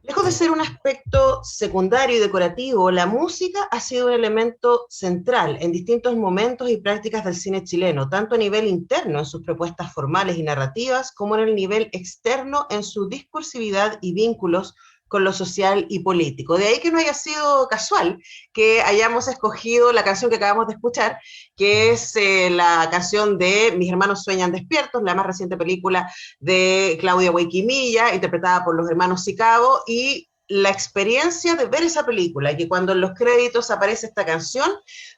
Lejos de ser un aspecto secundario y decorativo, la música ha sido un elemento central en distintos momentos y prácticas del cine chileno, tanto a nivel interno en sus propuestas formales y narrativas, como en el nivel externo en su discursividad y vínculos con lo social y político. De ahí que no haya sido casual que hayamos escogido la canción que acabamos de escuchar, que es la canción de Mis hermanos sueñan despiertos, la más reciente película de Claudia Guayquimilla, interpretada por los hermanos Sicabo, y la experiencia de ver esa película y que cuando en los créditos aparece esta canción,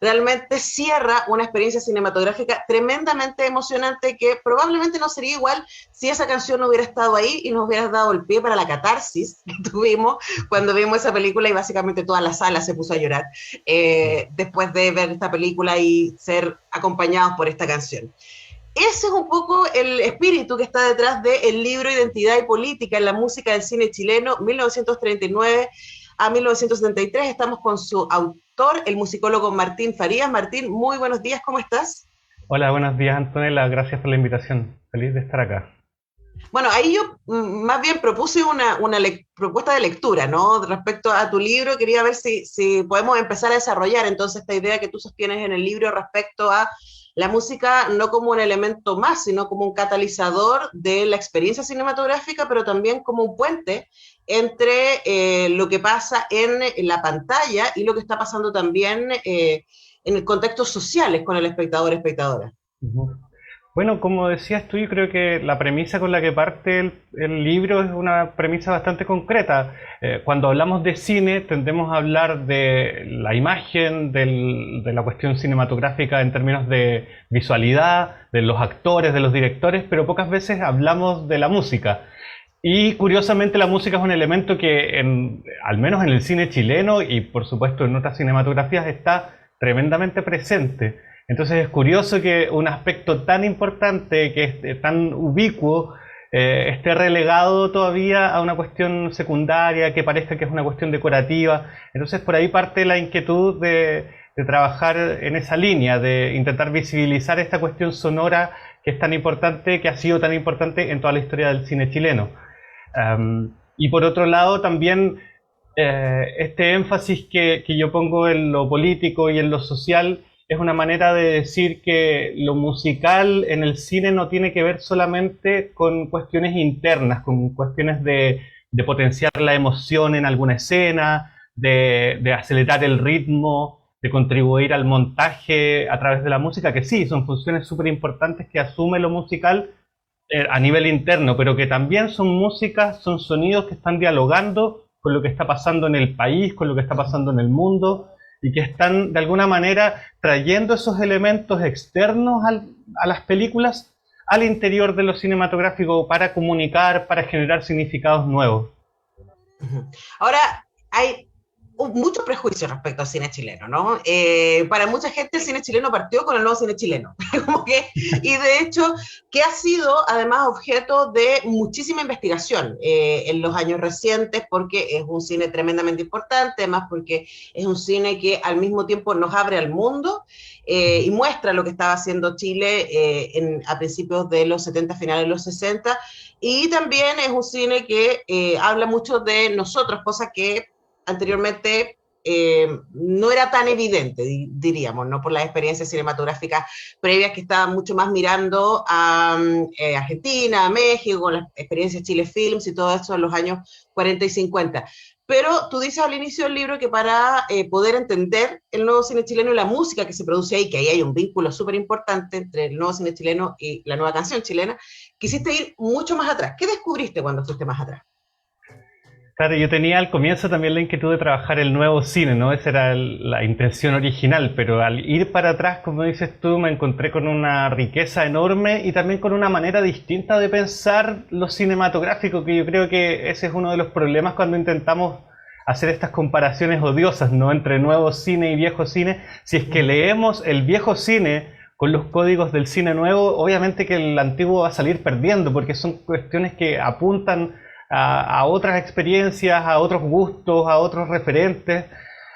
realmente cierra una experiencia cinematográfica tremendamente emocionante que probablemente no sería igual si esa canción no hubiera estado ahí y nos hubiera dado el pie para la catarsis que tuvimos cuando vimos esa película y básicamente toda la sala se puso a llorar después de ver esta película y ser acompañados por esta canción. Ese es un poco el espíritu que está detrás del libro Identidad y Política en la música del cine chileno, 1939 a 1973. Estamos con su autor, el musicólogo Martín Farías. Martín, muy buenos días, ¿cómo estás? Hola, buenos días Antonella, gracias por la invitación. Feliz de estar acá. Bueno, ahí yo más bien propuse una propuesta de lectura, ¿no? Respecto a tu libro, quería ver si podemos empezar a desarrollar entonces esta idea que tú sostienes en el libro respecto a la música no como un elemento más, sino como un catalizador de la experiencia cinematográfica, pero también como un puente entre lo que pasa en la pantalla y lo que está pasando también en el contextos sociales con el espectador, espectadora. Ujú. Bueno, como decías tú, yo creo que la premisa con la que parte el libro es una premisa bastante concreta. Cuando hablamos de cine, tendemos a hablar de la imagen, de la cuestión cinematográfica en términos de visualidad, de los actores, de los directores, pero pocas veces hablamos de la música. Y curiosamente la música es un elemento que, al menos en el cine chileno y por supuesto en otras cinematografías, está tremendamente presente. Entonces es curioso que un aspecto tan importante, que es tan ubicuo, esté relegado todavía a una cuestión secundaria, que parezca que es una cuestión decorativa. Entonces por ahí parte la inquietud de trabajar en esa línea, de intentar visibilizar esta cuestión sonora que es tan importante, que ha sido tan importante en toda la historia del cine chileno. Y por otro lado también este énfasis que yo pongo en lo político y en lo social es una manera de decir que lo musical en el cine no tiene que ver solamente con cuestiones internas, con cuestiones de potenciar la emoción en alguna escena, de acelerar el ritmo, de contribuir al montaje a través de la música, que sí, son funciones súper importantes que asume lo musical a nivel interno, pero que también son músicas, son sonidos que están dialogando con lo que está pasando en el país, con lo que está pasando en el mundo, y que están de alguna manera trayendo esos elementos externos a las películas al interior de lo cinematográfico para comunicar, para generar significados nuevos. Ahora, hay mucho prejuicio respecto al cine chileno, ¿no? Para mucha gente el cine chileno partió con el nuevo cine chileno, como que, y de hecho, que ha sido además objeto de muchísima investigación en los años recientes, porque es un cine tremendamente importante, además porque es un cine que al mismo tiempo nos abre al mundo y muestra lo que estaba haciendo Chile a principios de los 70, finales de los 60, y también es un cine que habla mucho de nosotros, cosa que anteriormente no era tan evidente, diríamos, ¿no? Por las experiencias cinematográficas previas que estaban mucho más mirando a Argentina, a México, las experiencias Chile Films y todo eso en los años 40 y 50. Pero tú dices al inicio del libro que para poder entender el nuevo cine chileno y la música que se produce ahí, que ahí hay un vínculo súper importante entre el nuevo cine chileno y la nueva canción chilena, quisiste ir mucho más atrás. ¿Qué descubriste cuando fuiste más atrás? Claro, yo tenía al comienzo también la inquietud de trabajar el nuevo cine, ¿no? Esa era la intención original, pero al ir para atrás, como dices tú, me encontré con una riqueza enorme y también con una manera distinta de pensar lo cinematográfico, que yo creo que ese es uno de los problemas cuando intentamos hacer estas comparaciones odiosas, ¿no? Entre nuevo cine y viejo cine. Si es que leemos el viejo cine con los códigos del cine nuevo, obviamente que el antiguo va a salir perdiendo, porque son cuestiones que apuntan a otras experiencias, a otros gustos, a otros referentes.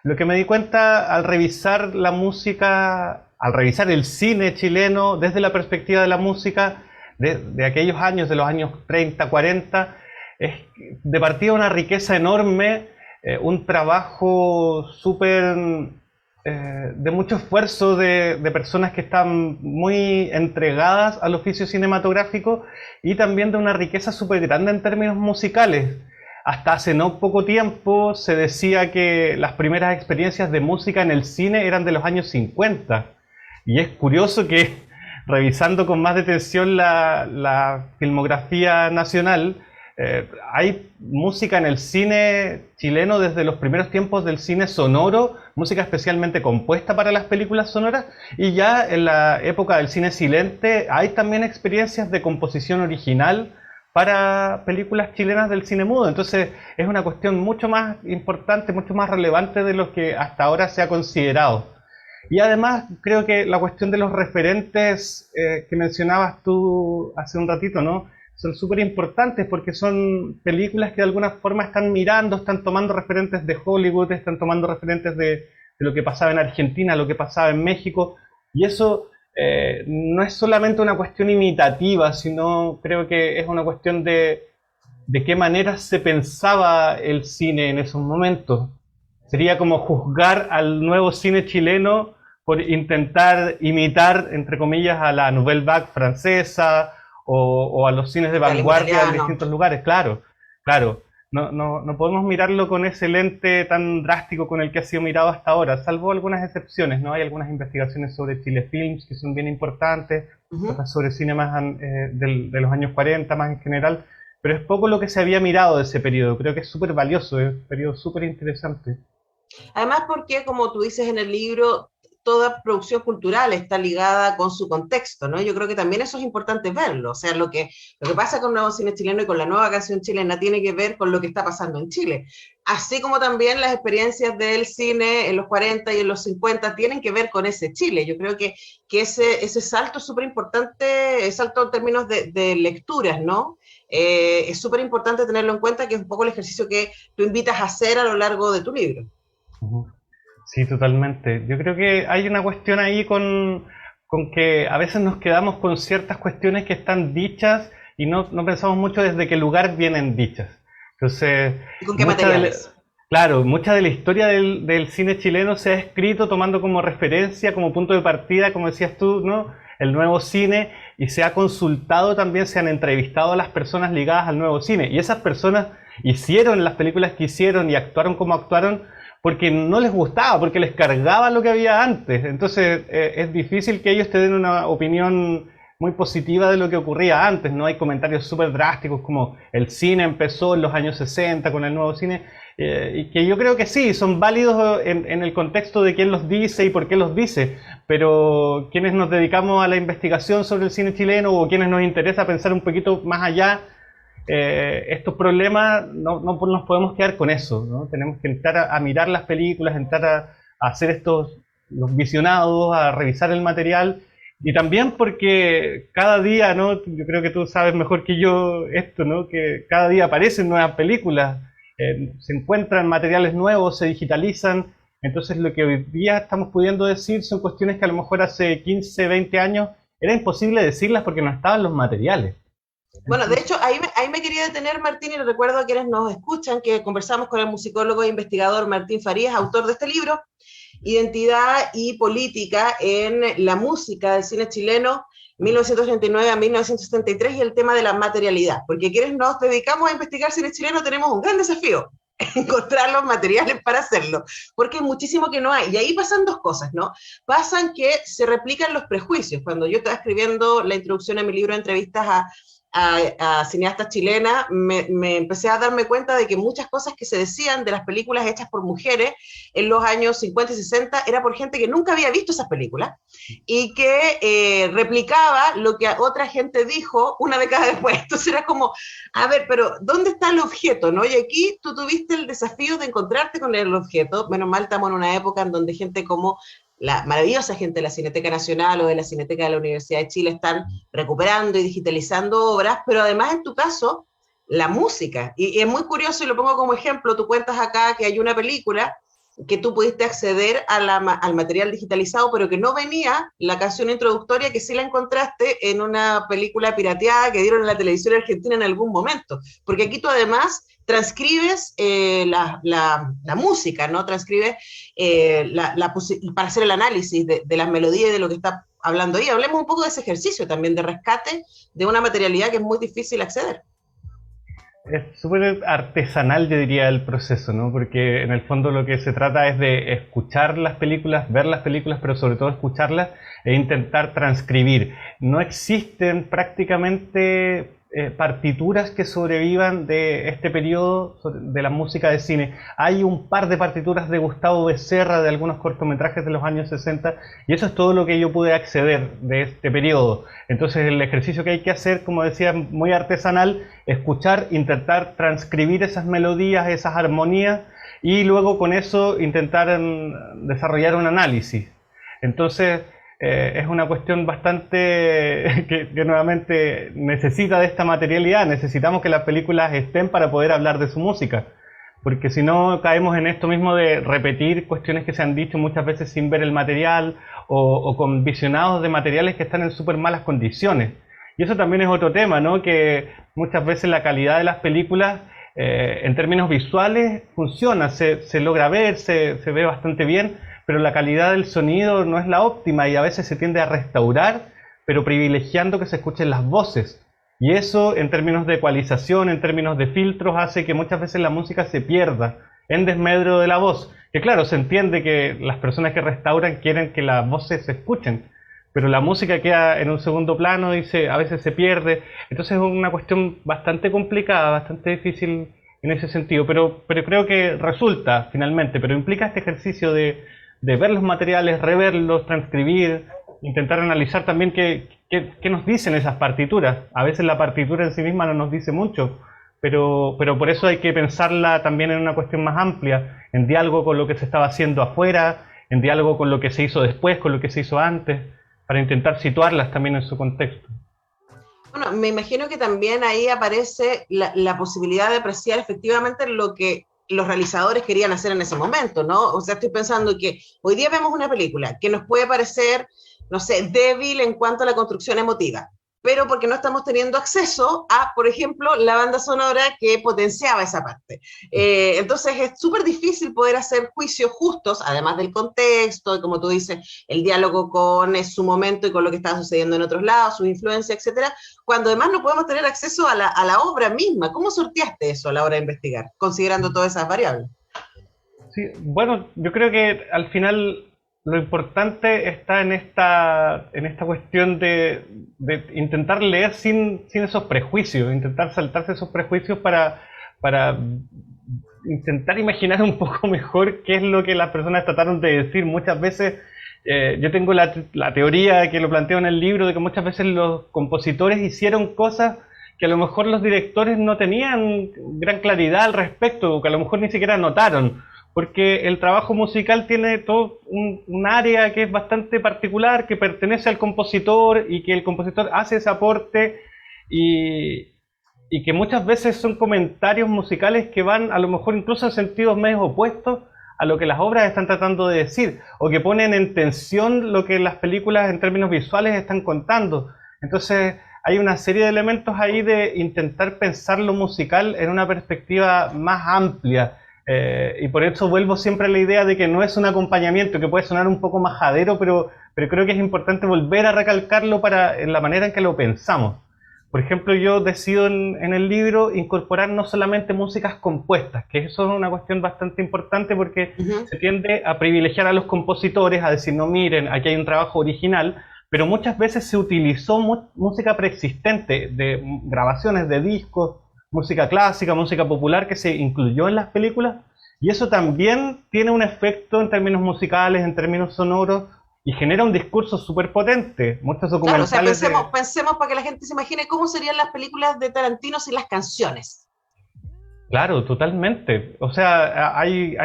Lo que me di cuenta al revisar la música, al revisar el cine chileno desde la perspectiva de la música, de aquellos años, de los años 30, 40, es de partida una riqueza enorme, un trabajo súper de mucho esfuerzo de personas que están muy entregadas al oficio cinematográfico y también de una riqueza súper grande en términos musicales. Hasta hace no poco tiempo se decía que las primeras experiencias de música en el cine eran de los años 50. Y es curioso que, revisando con más detención la filmografía nacional, hay música en el cine chileno desde los primeros tiempos del cine sonoro, música especialmente compuesta para las películas sonoras, y ya en la época del cine silente hay también experiencias de composición original para películas chilenas del cine mudo. Entonces es una cuestión mucho más importante, mucho más relevante de lo que hasta ahora se ha considerado. Y además creo que la cuestión de los referentes que mencionabas tú hace un ratito, ¿no? Son súper importantes porque son películas que de alguna forma están mirando, están tomando referentes de Hollywood, están tomando referentes de lo que pasaba en Argentina, lo que pasaba en México, y eso no es solamente una cuestión imitativa, sino creo que es una cuestión de qué manera se pensaba el cine en esos momentos. Sería como juzgar al nuevo cine chileno por intentar imitar, entre comillas, a la Nouvelle Vague francesa o a los cines de vanguardia en distintos lugares. Claro, claro. No podemos mirarlo con ese lente tan drástico con el que ha sido mirado hasta ahora, salvo algunas excepciones, ¿no? Hay algunas investigaciones sobre Chile Films que son bien importantes, otras sobre cine más de los años 40 más en general, pero es poco lo que se había mirado de ese periodo. Creo que es súper valioso, es un periodo súper interesante. Además porque, como tú dices en el libro, toda producción cultural está ligada con su contexto, ¿no? Yo creo que también eso es importante verlo, o sea, lo que pasa con el nuevo cine chileno y con la nueva canción chilena tiene que ver con lo que está pasando en Chile, así como también las experiencias del cine en los 40 y en los 50 tienen que ver con ese Chile. Yo creo que ese salto es súper importante, salto en términos de lecturas, ¿no? Es súper importante tenerlo en cuenta, que es un poco el ejercicio que tú invitas a hacer a lo largo de tu libro. Sí, totalmente. Yo creo que hay una cuestión ahí con que a veces nos quedamos con ciertas cuestiones que están dichas y no pensamos mucho desde qué lugar vienen dichas. Entonces, ¿y con qué materiales? Claro, mucha de la historia del cine chileno se ha escrito tomando como referencia, como punto de partida, como decías tú, ¿no? El nuevo cine, y se ha consultado también, se han entrevistado a las personas ligadas al nuevo cine. Y esas personas hicieron las películas que hicieron y actuaron como actuaron porque no les gustaba, porque les cargaba lo que había antes. Entonces es difícil que ellos te den una opinión muy positiva de lo que ocurría antes, ¿no? Hay comentarios súper drásticos como el cine empezó en los años 60 con el nuevo cine, y que yo creo que sí, son válidos en el contexto de quién los dice y por qué los dice, pero quienes nos dedicamos a la investigación sobre el cine chileno o quienes nos interesa pensar un poquito más allá, estos problemas no nos podemos quedar con eso, ¿no? Tenemos que entrar a mirar las películas, entrar a hacer los visionados, a revisar el material, y también porque cada día, ¿no? Yo creo que tú sabes mejor que yo esto, ¿no? Que cada día aparecen nuevas películas, se encuentran materiales nuevos, se digitalizan. Entonces lo que hoy día estamos pudiendo decir son cuestiones que a lo mejor hace 15, 20 años era imposible decirlas porque no estaban los materiales. Bueno, de hecho, ahí me quería detener, Martín, y le recuerdo a quienes nos escuchan que conversamos con el musicólogo e investigador Martín Farías, autor de este libro, Identidad y Política en la Música del Cine Chileno, 1939 a 1973, y el tema de la materialidad. Porque quienes nos dedicamos a investigar cine chileno tenemos un gran desafío, encontrar los materiales para hacerlo, porque hay muchísimo que no hay. Y ahí pasan dos cosas, ¿no? Pasan que se replican los prejuicios. Cuando yo estaba escribiendo la introducción a mi libro de entrevistas a cineastas chilenas, me empecé a darme cuenta de que muchas cosas que se decían de las películas hechas por mujeres en los años 50 y 60 era por gente que nunca había visto esas películas y que replicaba lo que otra gente dijo una década después. Entonces era como, a ver, pero ¿dónde está el objeto, no? Y aquí tú tuviste el desafío de encontrarte con el objeto. Menos mal estamos en una época en donde gente como la maravillosa gente de la Cineteca Nacional o de la Cineteca de la Universidad de Chile están recuperando y digitalizando obras, pero además en tu caso, la música. Y es muy curioso, y lo pongo como ejemplo, tú cuentas acá que hay una película que tú pudiste acceder a al material digitalizado, pero que no venía la canción introductoria, que sí la encontraste en una película pirateada que dieron en la televisión argentina en algún momento. Porque aquí tú además transcribes la música, ¿no? Transcribes para hacer el análisis de las melodías y de lo que está hablando ahí. Hablemos un poco de ese ejercicio también de rescate de una materialidad que es muy difícil acceder. Es súper artesanal, yo diría, el proceso, ¿no? Porque en el fondo lo que se trata es de escuchar las películas, ver las películas, pero sobre todo escucharlas e intentar transcribir. No existen prácticamente partituras que sobrevivan de este periodo de la música de cine. Hay un par de partituras de Gustavo Becerra, de algunos cortometrajes de los años 60, y eso es todo lo que yo pude acceder de este periodo. Entonces el ejercicio que hay que hacer, como decía, muy artesanal, escuchar, intentar transcribir esas melodías, esas armonías, y luego con eso intentar desarrollar un análisis. Entonces es una cuestión bastante que nuevamente necesita de esta materialidad. Necesitamos que las películas estén para poder hablar de su música, porque si no caemos en esto mismo de repetir cuestiones que se han dicho muchas veces sin ver el material, o con visionados de materiales que están en súper malas condiciones. Y eso también es otro tema, ¿no? Que muchas veces la calidad de las películas en términos visuales funciona, se logra ver, se ve bastante bien, pero la calidad del sonido no es la óptima y a veces se tiende a restaurar, pero privilegiando que se escuchen las voces. Y eso, en términos de ecualización, en términos de filtros, hace que muchas veces la música se pierda en desmedro de la voz. Que claro, se entiende que las personas que restauran quieren que las voces se escuchen, pero la música queda en un segundo plano y a veces se pierde. Entonces es una cuestión bastante complicada, bastante difícil en ese sentido, pero creo que resulta finalmente, pero implica este ejercicio de ver los materiales, reverlos, transcribir, intentar analizar también qué nos dicen esas partituras. A veces la partitura en sí misma no nos dice mucho, pero por eso hay que pensarla también en una cuestión más amplia, en diálogo con lo que se estaba haciendo afuera, en diálogo con lo que se hizo después, con lo que se hizo antes, para intentar situarlas también en su contexto. Bueno, me imagino que también ahí aparece la posibilidad de apreciar efectivamente lo que los realizadores querían hacer en ese momento, ¿no? O sea, estoy pensando que hoy día vemos una película que nos puede parecer, no sé, débil en cuanto a la construcción emotiva, pero porque no estamos teniendo acceso a, por ejemplo, la banda sonora que potenciaba esa parte. Entonces es súper difícil poder hacer juicios justos, además del contexto, y como tú dices, el diálogo con su momento y con lo que está sucediendo en otros lados, sus influencias, etcétera, cuando además no podemos tener acceso a la obra misma. ¿Cómo sorteaste eso a la hora de investigar, considerando todas esas variables? Sí, bueno, yo creo que al final lo importante está en esta cuestión de intentar leer sin esos prejuicios, intentar saltarse esos prejuicios para intentar imaginar un poco mejor qué es lo que las personas trataron de decir. Muchas veces, yo tengo la teoría que lo planteo en el libro, de que muchas veces los compositores hicieron cosas que a lo mejor los directores no tenían gran claridad al respecto, o que a lo mejor ni siquiera notaron, porque el trabajo musical tiene todo un área que es bastante particular, que pertenece al compositor y que el compositor hace ese aporte, y que muchas veces son comentarios musicales que van a lo mejor incluso en sentidos medios opuestos a lo que las obras están tratando de decir, o que ponen en tensión lo que las películas en términos visuales están contando. Entonces hay una serie de elementos ahí de intentar pensar lo musical en una perspectiva más amplia. Y por eso vuelvo siempre a la idea de que no es un acompañamiento, que puede sonar un poco majadero, pero creo que es importante volver a recalcarlo en la manera en que lo pensamos. Por ejemplo, yo decido en el libro incorporar no solamente músicas compuestas, que eso es una cuestión bastante importante porque se tiende a privilegiar a los compositores, a decir, no, miren, aquí hay un trabajo original, pero muchas veces se utilizó música preexistente, de grabaciones de discos, música clásica, música popular que se incluyó en las películas, y eso también tiene un efecto en términos musicales, en términos sonoros, y genera un discurso súper potente. Muchos documentales... Claro, o sea, pensemos para que la gente se imagine cómo serían las películas de Tarantino sin las canciones. Claro, totalmente. O sea, hay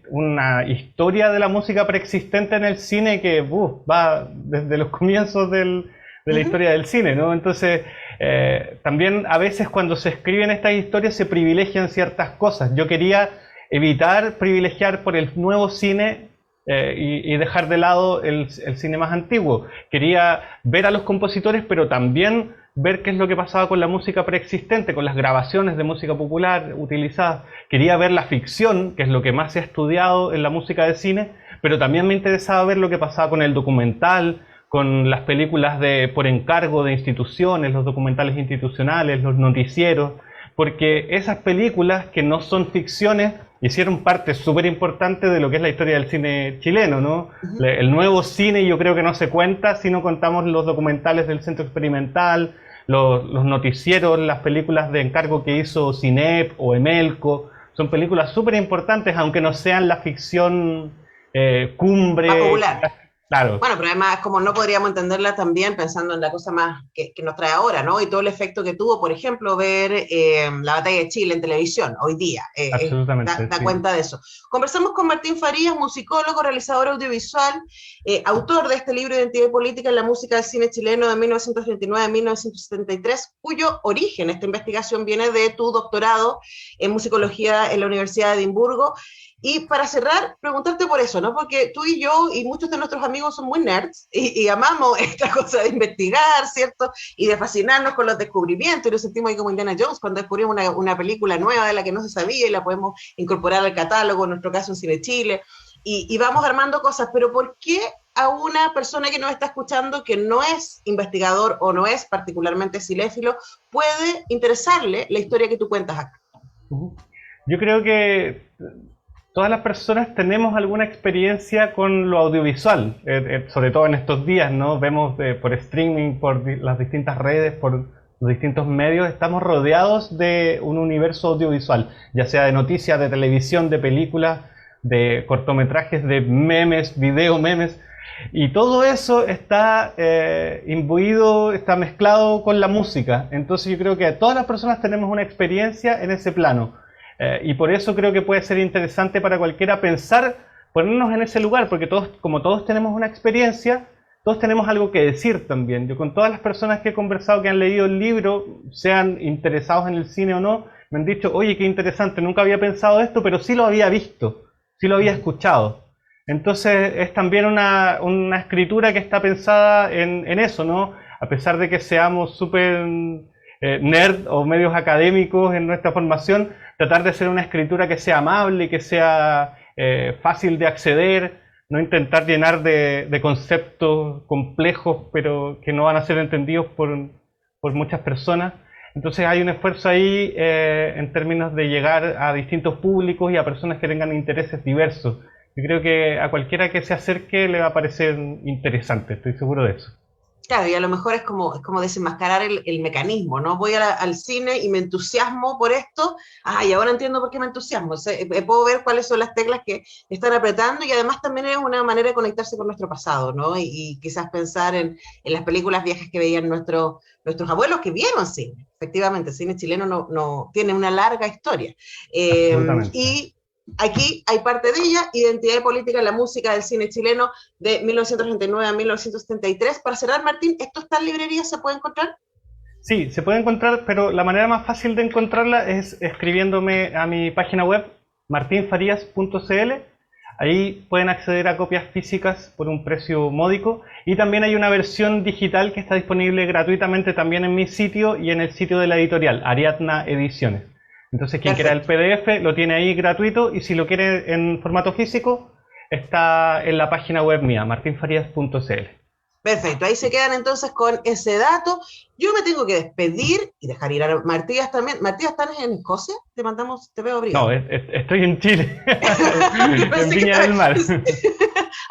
una historia de la música preexistente en el cine que va desde los comienzos de la historia del cine, ¿no? Entonces, también a veces cuando se escriben estas historias se privilegian ciertas cosas. Yo quería evitar privilegiar por el nuevo cine y dejar de lado el cine más antiguo. Quería ver a los compositores, pero también ver qué es lo que pasaba con la música preexistente, con las grabaciones de música popular utilizadas. Quería ver la ficción, que es lo que más se ha estudiado en la música de cine, pero también me interesaba ver lo que pasaba con el documental, con las películas por encargo de instituciones, los documentales institucionales, los noticieros, porque esas películas que no son ficciones hicieron parte súper importante de lo que es la historia del cine chileno, ¿no? El nuevo cine yo creo que no se cuenta si no contamos los documentales del Centro Experimental, los noticieros, las películas de encargo que hizo Cinep o Emelco. Son películas súper importantes, aunque no sean la ficción cumbre. Más popular. Claro. Bueno, pero además, como no podríamos entenderla también pensando en la cosa más que nos trae ahora, ¿no? Y todo el efecto que tuvo, por ejemplo, ver la batalla de Chile en televisión hoy día. Absolutamente. Da cuenta de eso. Conversamos con Martín Farías, musicólogo, realizador audiovisual, autor de este libro Identidad y Política en la música del cine chileno de 1939 a 1973, cuyo origen, esta investigación, viene de tu doctorado en musicología en la Universidad de Edimburgo. Y para cerrar, preguntarte por eso, ¿no? Porque tú y yo y muchos de nuestros amigos son muy nerds y amamos esta cosa de investigar, ¿cierto? Y de fascinarnos con los descubrimientos y nos sentimos ahí como Indiana Jones cuando descubrimos una película nueva de la que no se sabía y la podemos incorporar al catálogo, en nuestro caso en Cine Chile, y vamos armando cosas. Pero ¿por qué a una persona que nos está escuchando que no es investigador o no es particularmente cinéfilo puede interesarle la historia que tú cuentas acá? Yo creo que todas las personas tenemos alguna experiencia con lo audiovisual, sobre todo en estos días, ¿no? Vemos por streaming, por las distintas redes, por los distintos medios, estamos rodeados de un universo audiovisual, ya sea de noticias, de televisión, de películas, de cortometrajes, de memes, video memes, y todo eso está imbuido, está mezclado con la música. Entonces yo creo que todas las personas tenemos una experiencia en ese plano. Y por eso creo que puede ser interesante para cualquiera pensar, ponernos en ese lugar, porque todos, como todos tenemos una experiencia, todos tenemos algo que decir también. Yo con todas las personas que he conversado que han leído el libro, sean interesados en el cine o no, me han dicho, oye, qué interesante, nunca había pensado esto, pero sí lo había visto, sí lo había escuchado. Entonces es también una escritura que está pensada en eso, ¿no? A pesar de que seamos súper nerd o medios académicos en nuestra formación, tratar de hacer una escritura que sea amable, que sea fácil de acceder, no intentar llenar de conceptos complejos, pero que no van a ser entendidos por muchas personas. Entonces hay un esfuerzo ahí en términos de llegar a distintos públicos y a personas que tengan intereses diversos. Yo creo que a cualquiera que se acerque le va a parecer interesante, estoy seguro de eso. Claro, y a lo mejor es como desenmascarar el mecanismo, ¿no? Voy al cine y me entusiasmo por esto, y ahora entiendo por qué me entusiasmo. O sea, puedo ver cuáles son las teclas que están apretando y además también es una manera de conectarse con nuestro pasado, ¿no? Y quizás pensar en las películas viejas que veían nuestros abuelos que vieron cine. Efectivamente, el cine chileno no tiene una larga historia. Y aquí hay parte de ella, Identidad y Política en la música del cine chileno de 1939 a 1973. Para cerrar, Martín, ¿esto está en librerías? ¿Se puede encontrar? Sí, se puede encontrar, pero la manera más fácil de encontrarla es escribiéndome a mi página web, martinfarias.cl. Ahí pueden acceder a copias físicas por un precio módico. Y también hay una versión digital que está disponible gratuitamente también en mi sitio y en el sitio de la editorial, Ariadna Ediciones. Entonces quien quiera el PDF lo tiene ahí gratuito y si lo quiere en formato físico está en la página web mía, martinfarias.cl. Perfecto, ahí se quedan entonces con ese dato. Yo me tengo que despedir y dejar ir a Matías también. Matías, ¿estás en Escocia? Te veo abrigado. No, estoy en Chile, en Viña del Mar.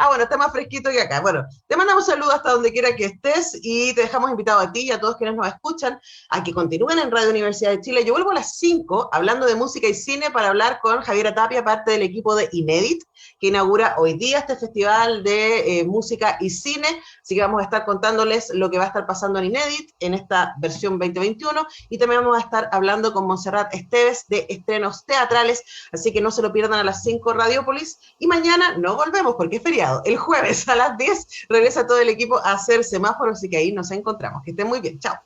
Bueno, está más fresquito que acá. Bueno, te mandamos saludos hasta donde quiera que estés y te dejamos invitado a ti y a todos quienes nos escuchan a que continúen en Radio Universidad de Chile. Yo vuelvo a las 5 hablando de música y cine para hablar con Javiera Tapia, parte del equipo de Inédit, que inaugura hoy día este festival de música y cine. Así que vamos a estar contándoles lo que va a estar pasando en Inédit en esta versión 2021 y también vamos a estar hablando con Montserrat Esteves de estrenos teatrales. Así que no se lo pierdan a las 5 Radiópolis y mañana no volvemos porque es feriado. El jueves a las 10 regresa todo el equipo a hacer semáforos, así que ahí nos encontramos. Que estén muy bien. Chao.